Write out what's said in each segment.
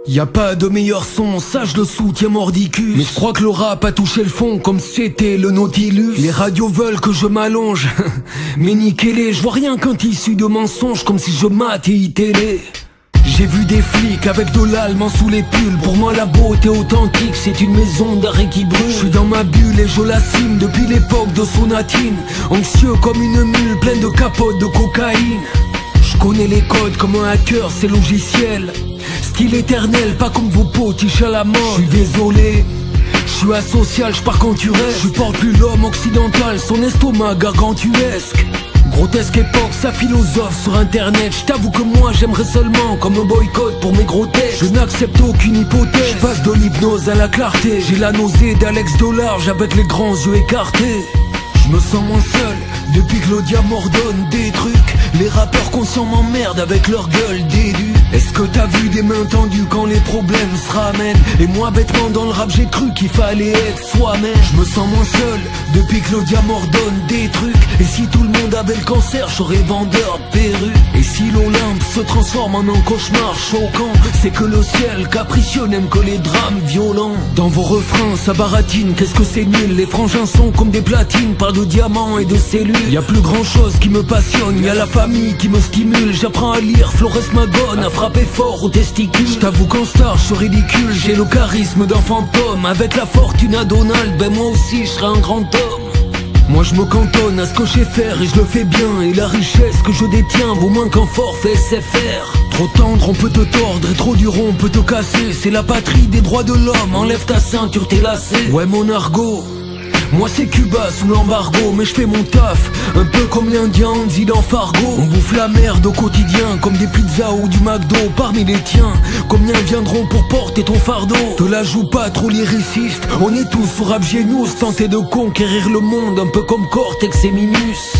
Y a pas de meilleur son, ça je le soutiens mordicus. Mais je crois que le rap a touché le fond comme si c'était le Nautilus. Les radios veulent que je m'allonge, mais niquez-les. Je vois rien qu'un tissu de mensonges comme si je mate et télé. J'ai vu des flics avec de l'allemand sous les pulls. Pour moi la beauté authentique c'est une maison d'arrêt qui brûle. Je suis dans ma bulle et je la cime depuis l'époque de Sonatine. Anxieux comme une mule pleine de capotes de cocaïne. Je connais les codes comme un hacker, c'est logiciel. Style éternel, pas comme vos potiches à la mode. Je suis désolé, je suis asocial, je pars quand tu restes. Je porte plus l'homme occidental, son estomac gargantuesque. Grotesque époque, ça philosophe sur internet. Je t'avoue que moi j'aimerais seulement comme un boycott pour mes gros textes. Je n'accepte aucune hypothèse, je passe de l'hypnose à la clarté. J'ai la nausée d'Alex Delarge avec les grands yeux écartés. Je me sens moins seul depuis que l'Audia m'ordonne des trucs. Les rappeurs conscients m'emmerdent avec leur gueule d'élu. Est-ce que t'as vu des mains tendues quand les problèmes se ramènent? Et moi bêtement dans le rap j'ai cru qu'il fallait être soi-même. Je me sens moins seul depuis que l'Audia m'ordonne des trucs. Et si tout le monde avait le cancer, j'aurais vendeur de perruques. Et si l'Olympe se transforme en un cauchemar choquant, c'est que le ciel capricieux n'aime que les drames violents. Dans vos refrains ça baratine, qu'est-ce que c'est nul. Les frangins sont comme des platines, parlent de diamants et de cellules. Y a plus grand chose qui me passionne, y a la famille qui me stimule. J'apprends à lire Flores Magone, à frapper fort aux testicules. J't'avoue qu'en star je suis ridicule, j'ai le charisme d'un fantôme. Avec la fortune à Donald, ben moi aussi je serai un grand homme. Moi je me cantonne à ce que je sais faire et je le fais bien. Et la richesse que je détiens vaut moins qu'un forfait SFR. Trop tendre on peut te tordre et trop dur on peut te casser. C'est la patrie des droits de l'homme, enlève ta ceinture, t'es lacé. Ouais mon argot, moi c'est Cuba sous l'embargo, mais je fais mon taf, un peu comme l'Indien Andy dans Fargo. On bouffe la merde au quotidien, comme des pizzas ou du McDo. Parmi les tiens, combien viendront pour porter ton fardeau? Te la joue pas trop lyriciste, on est tous sur Rap Genius, tentés de conquérir le monde, un peu comme Cortex et Minus.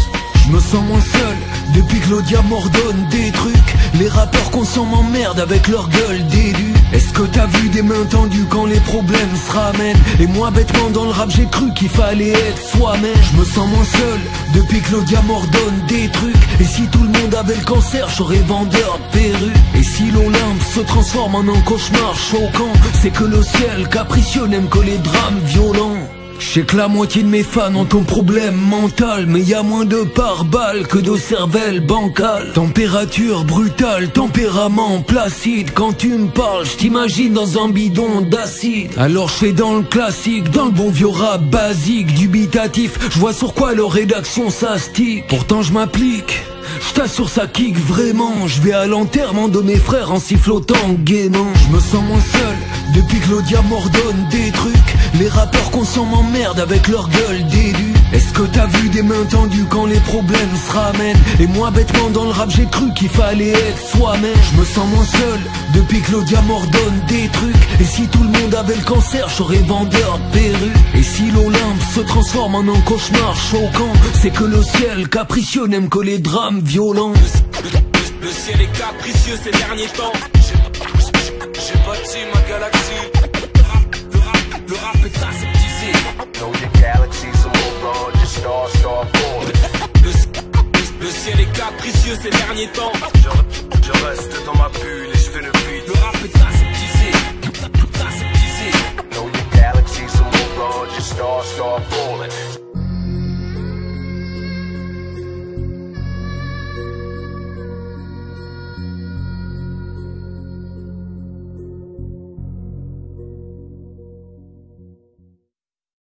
Je me sens moins seul depuis que l'Audia m'ordonne des trucs. Les rappeurs conscients m'emmerdent avec leur gueule d'élu. Est-ce que t'as vu des mains tendues quand les problèmes se ramènent? Et moi bêtement dans le rap j'ai cru qu'il fallait être soi-même. Je me sens moins seul depuis que l'Audia m'ordonne des trucs. Et si tout le monde avait le cancer, j'aurais vendeur de perruques. Et si l'Olympe se transforme en un cauchemar choquant, c'est que le ciel capricieux n'aime que les drames violents. Je sais que la moitié de mes fans ont un problème mental, mais y a moins de pare-balles que de cervelle bancale. Température brutale, tempérament placide. Quand tu me parles, je t'imagine dans un bidon d'acide. Alors je fais dans le classique, dans le bon vieux rap basique, dubitatif. Je vois sur quoi leur rédaction ça stick. Pourtant je m'applique, je t'assure ça kick vraiment. Je vais à l'enterrement de mes frères en sifflotant gaiement. Je me sens moins seul depuis que l'Audia m'ordonne des trucs. Les rappeurs conscients m'emmerdent avec leur gueule d'élu. Est-ce que t'as vu des mains tendues quand les problèmes se ramènent? Et moi bêtement dans le rap j'ai cru qu'il fallait être soi-même. Je me sens moins seul depuis que l'Audia m'ordonne des trucs. Et si tout le monde avait le cancer, j'aurais vendeur de perruques. Et si l'Olympe se transforme en un cauchemar choquant, c'est que le ciel capricieux n'aime que les drames violents. Le ciel est capricieux ces derniers temps. J'ai bâti ma galaxie. Le rap est aseptisé. Know your galaxy's a little broad, just star forward. Le ciel est capricieux ces derniers temps. Je reste